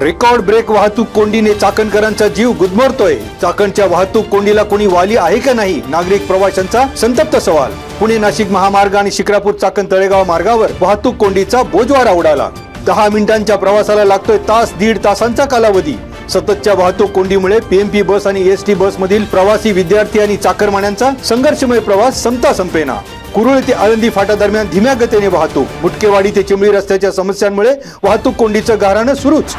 Record break वाहतूक कोंडीने चाकणकरांचा जीव गुदमरतोय। चाकणच्या वाहतूक कोंडीला कोणी वाली आहे का नाही, नागरिक प्रवाशांचा संतप्त सवाल। पुणे नाशिक महामार्ग आणि शिक्रापूर चाकण तळेगाव मार्गावर वाहतूक कोंडीचा बोजवारा उडाला। 10 मिनिटांच्या प्रवासाला लागतोय तास दीड तासांचा कालावधी। सततच्या वाहतूक कोंडीमुळे पीएमपी बस आणि एसटी बस मधील प्रवासी, विद्यार्थी आणि चाकरमान्यांचा संघर्षमय प्रवास संपता संपेना। कुरुळ ते आळंदी फाटा दरम्यान धीम्या गतीने वाहतूक। मुटकेवाडी ते चिमणी रस्त्याच्या समस्यांमुळे वाहतूक कोंडीचं गाऱ्हाण सुरूच।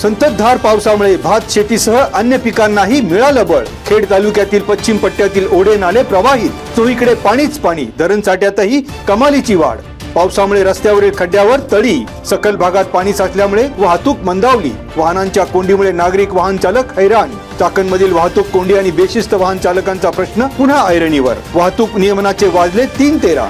संततधार पावसामुळे भात शेतीसह अन्य पिकांनाही मिळालं बळ। खेड तालुक्यातील पश्चिम पट्ट्यातील ओढे नाले प्रवाहित, चोहीकडे पाणीच पाणी। धरण साठ्यातही कमालीची वाढ। पावसामुळे रस्त्यावरील खड्ड्यावर तळी, सखल भागात पाणी साचल्यामुळे वाहतूक मंदावली। वाहनांच्या कोंडीमुळे नागरिक, वाहन चालक हैराण। चाकणमधील वाहतूक कोंडी आणि बेशिस्त वाहन चालकांचा प्रश्न पुन्हा ऐरणीवर। वाहतूक नियमनाचे वाजले 3:13।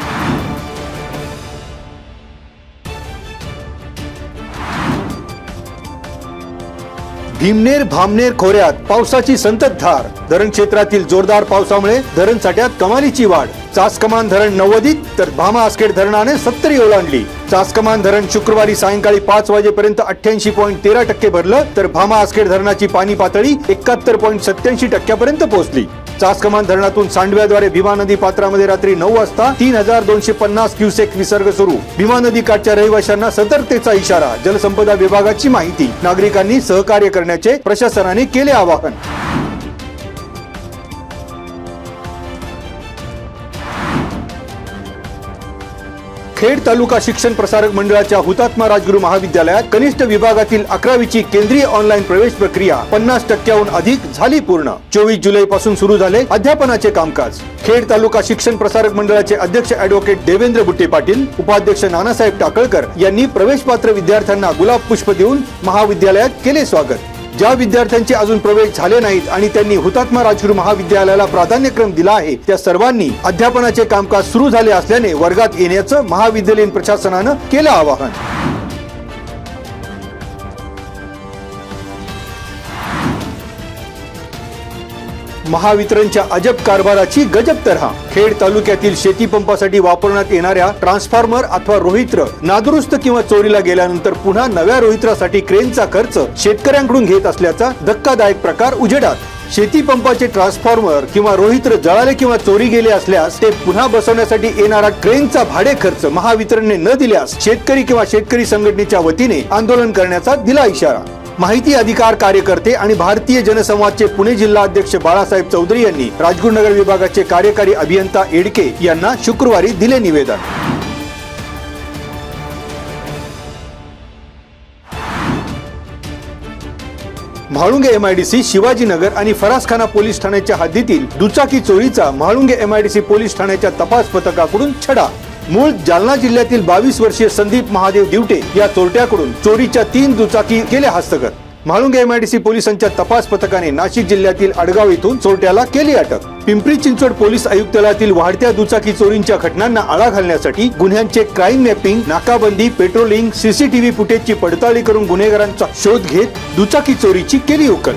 भीमनेर भामनेर खोऱ्यात पावसाची संततधार। धरण क्षेत्रातील जोरदार पावसामुळे धरण साठ्यात कमालीची वाढ। चासकमान धरण 90 तर भामा आसखेड धरणाने 70 ओलांडली। चासकमान धरण शुक्रवारी सायंकाळी 5 वाजेपर्यंत 88.13% भरलं, तर भामा आसखेड धरणाची पाणी पातळी 71.87% पर्यंत पोहोचली। चासकमान धरणातून सांडव्याद्वारे भीमा नदी पात्रामध्ये रात्री 9 वाजता 3250 क्युसेक विसर्ग सुरू। भीमा नदी काठच्या रहिवाशांना सतर्कतेचा इशारा। जलसंपदा विभागाची माहिती। नागरिकांनी सहकार्य करण्याचे प्रशासनाने केले आवाहन। खेड तालुका शिक्षण प्रसारक मंडळाच्या हुतात्मा राजगुरू महाविद्यालयात कनिष्ठ विभागातील 11वीची केंद्रीय ऑनलाईन प्रवेश प्रक्रिया 50%हून अधिक झाली पूर्ण। 24 जुलै पासून सुरू झाले अध्यापनाचे कामकाज। खेड तालुका शिक्षण प्रसारक मंडळाचे अध्यक्ष ॲडव्होकेट देवेंद्र बुट्टे पाटील, उपाध्यक्ष नानासाहेब टाकळकर यांनी प्रवेशपात्र विद्यार्थ्यांना गुलाब पुष्प देऊन महाविद्यालयात केले स्वागत। ज्या विद्यार्थ्यांचे अजून प्रवेश झाले नाहीत आणि त्यांनी हुतात्मा राजगुरू महाविद्यालयाला प्राधान्यक्रम दिला आहे, त्या सर्वांनी अध्यापनाचे कामकाज सुरू झाले असल्याने वर्गात येण्याचं महाविद्यालयीन प्रशासनानं केलं आवाहन। महावितरणच्या अजब कारभाराची गजब तऱ्हा। खेड तालुक्यातील शेती पंपासाठी वापरण्यात येणाऱ्या ट्रान्सफॉर्मर अथवा रोहित्र नादुरुस्त किंवा चोरीला गेल्यानंतर पुन्हा नव्या रोहित्रासाठी क्रेनचा खर्च शेतकऱ्यांकडून घेत असल्याचा धक्कादायक प्रकार उजेडात। शेती पंपाचे ट्रान्सफॉर्मर किंवा रोहित्र जळाले किंवा चोरी गेले असल्यास ते पुन्हा बसवण्यासाठी येणारा क्रेनचा भाडे खर्च महावितरणने न दिल्यास शेतकरी किंवा शेतकरी संघटनेच्या वतीने आंदोलन करण्याचा दिला इशारा। माहिती अधिकार कार्यकर्ते आणि भारतीय जनसंवादचे पुणे जिल्हा अध्यक्ष बाळासाहेब चौधरी यांनी राजगुरुनगर विभागाचे कार्यकारी अभियंता एडके यांना शुक्रवारी दिले निवेदन। म्हाळुंगे MIDC, शिवाजीनगर आणि फरासखाना पोलीस ठाण्याच्या हद्दीतील दुचाकी चोरीचा म्हाळुंगे MIDC पोलीस ठाण्याच्या तपास पथकाकडून छडा। मूळ जालना जिल्ह्यातील 22 वर्षीय संदीप महादेव दिवटे या चोरट्याकडून चोरीच्या 3 दुचाकी केल्या हस्तगत। म्हाळुंगे MIDC पोलिसांच्या तपास पथकाने नाशिक जिल्ह्यातील अडगाव येथून चोरट्याला केली अटक। पिंपरी चिंचवड पोलीस आयुक्तालयातील वाढत्या दुचाकी चोरींच्या घटनांना आळा घालण्यासाठी गुन्ह्यांचे क्राईम मॅपिंग, नाकाबंदी, पेट्रोलिंग, CCTV फुटेजची पडताळणी करून गुन्हेगारांचा शोध घेत दुचाकी चोरीची केली उकल।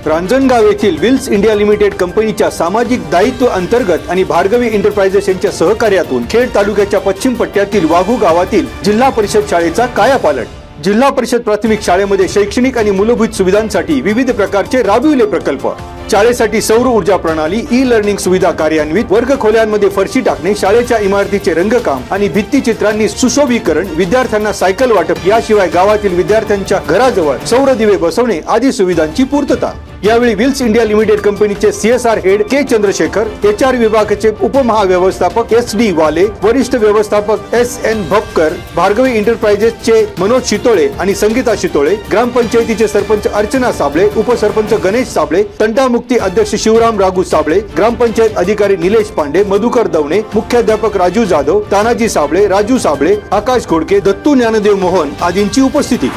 रांजणगाव येथील विल्स इंडिया लिमिटेड कंपनीच्या सामाजिक दायित्व अंतर्गत आणि भार्गवी एंटरप्राइजेस यांच्या सहकार्यातून खेड तालुक्याच्या पश्चिम पट्ट्यातील वाघू गावातील जिल्हा परिषद शाळेचा कायापालट। जिल्हा परिषद प्राथमिक शाळेमध्ये शैक्षणिक आणि मूलभूत सुविधांसाठी विविध प्रकारचे राबविले प्रकल्प। शाळेसाठी सौर ऊर्जा प्रणाली, ई-लर्निंग सुविधा कार्यान्वित, वर्ग खोल्यांमध्ये फरशी टाकणे, शाळेच्या इमारतीचे रंगकाम आणि भित्तिचित्रांनी सुशोभीकरण, विद्यार्थ्यांना सायकल वाटप याशिवाय गावातील विद्यार्थ्यांच्या घराजवळ सौर दिवे बसवणे आदी सुविधांची पूर्तता। यावेळी विल्स इंडिया लिमिटेड कंपनीचे CSR हेड के चंद्रशेखर, HR विभागाचे उपमहाव्यवस्थापक SD वाले, वरिष्ठ व्यवस्थापक SN भपकर, भार्गवी एंटरप्राइजेसचे मनोज शितोळे आणि संगीता शितोळे, ग्रामपंचायतीचे सरपंच अर्चना साबळे, उपसरपंच गणेश साबळे, तंटामुक्ती अध्यक्ष शिवराम राघू साबळे, ग्रामपंचायत अधिकारी निलेश पांडे, मधुकर दवणे, मुख्याध्यापक राजू जाधव, तानाजी साबळे, राजू साबळे, आकाश घोडके, दत्तू ज्ञानदेव मोहन आदींची उपस्थिती।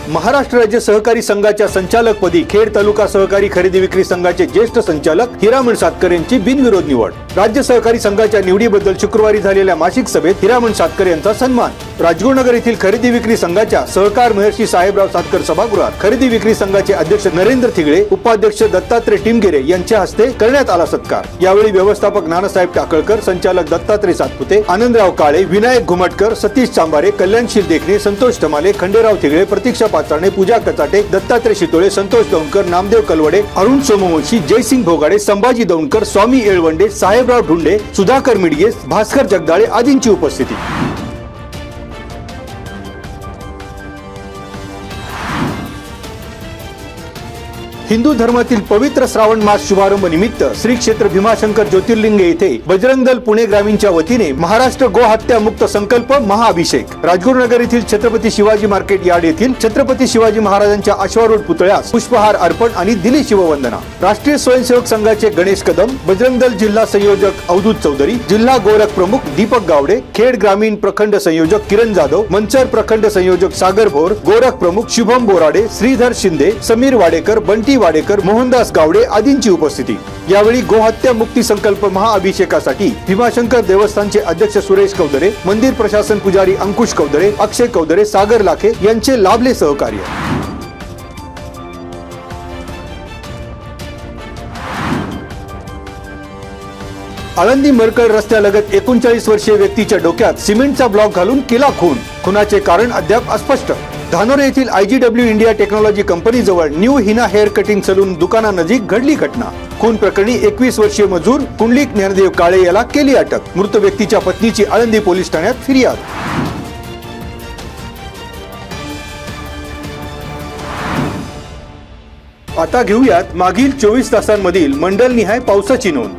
महाराष्ट्र राज्य सहकारी संघाच्या संचालकपदी खेड तालुका सहकारी खरेदी विक्री संघाचे ज्येष्ठ संचालक हिरामण सातकर यांची बिनविरोध निवड। राज्य सहकारी संघाच्या निवडीबद्दल शुक्रवारी झालेल्या मासिक सभेत हिरामण सातकर यांचा सन्मान. राजगुरुनगर येथील खरेदी विक्री संघाच्या सहकार महर्षी साहेबराव सातकर सभागृहात खरेदी विक्री संघाचे अध्यक्ष नरेंद्र थिगळे, उपाध्यक्ष दत्तात्रय टिमगिरे यांच्या हस्ते करण्यात आला सत्कार. यावेळी व्यवस्थापक नानासाहेब टाकळकर, संचालक दत्तात्रय सातपुते, आनंदराव काळे, विनायक घुमटकर, सतीश चांबारे, कल्याणशील देखणे, संतोष धमाले, खंडेराव थिगळे, प्रतीक्षा पाचारणे, पूजा कचाटे, दत्तात्रय शितोळे, संतोष दौंडकर, नामदेव कलवडे, अरुण सोमवंशी, जयसिंग भोगाडे, संभाजी दौंडकर, स्वामी येळवंडे, साहेबराव ढुंडे, सुधाकर मिडगे, भास्कर जगदाळे आदींची उपस्थिती. हिंदू धर्मातील पवित्र श्रावण मास शुभारंभ निमित्त श्री क्षेत्र भीमाशंकर ज्योतिर्लिंग येथे बजरंग दल पुणे ग्रामीणच्या वतीने महाराष्ट्र गो हत्या मुक्त संकल्प महाअभिषेक. राजगुरुनगर येथील छत्रपती शिवाजी मार्केट यार्ड येथील छत्रपती शिवाजी महाराजांच्या अश्वारूढ पुतळ्यास पुष्पहार अर्पण आणि दिली शिववंदना. राष्ट्रीय स्वयंसेवक संघाचे गणेश कदम, बजरंग दल जिल्हा संयोजक अवधूत चौधरी, जिल्हा गोरख प्रमुख दीपक गावडे, खेड ग्रामीण प्रखंड संयोजक किरण जाधव, मंचर प्रखंड संयोजक सागर भोर, गोरख प्रमुख शुभम बोराडे, श्रीधर शिंदे, समीर वाडेकर, बंटी वाडेकर, मोहनदास गावडे आदींची उपस्थिती. यावेळी गोहत्या मुक्ती संकल्प महाअभिषेकासाठी भीमाशंकर देवस्थानचे अध्यक्ष सुरेश कौदरे, मंदिर प्रशासन पुजारी अंकुश कौदरे, अक्षय कौदरे, सागर लाखे यांचे लाभले सहकार्य. आळंदी मरकळ रस्त्यालगत 39 वर्षीय व्यक्तीच्या डोक्यात सिमेंटचा ब्लॉक घालून केला खून. खुनाचे कारण अद्याप अस्पष्ट. धानोरे येथील IGW इंडिया टेक्नॉलॉजी कंपनी जवळ new Hina hair cutting salon दुकानानजीक घडली घटना. खून प्रकरणी 21 वर्षीय मजूर कुंडलिक ज्ञानदेव काळे याला केली अटक. मृत व्यक्तीच्या पत्नीची आळंदी पोलीस ठाण्यात फिर्याद. आता घेऊयात मागील 24 तासांमधील मंडलनिहाय पावसाची नोंद.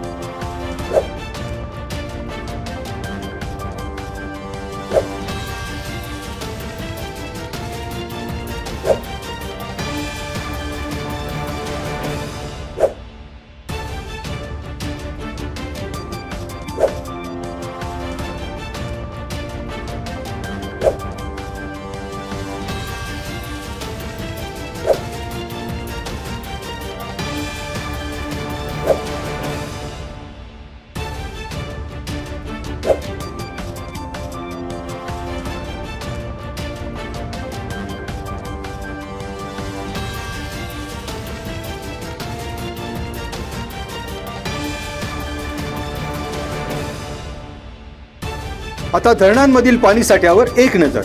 आता धरणांमधील पाणी साठ्यावर एक नजर.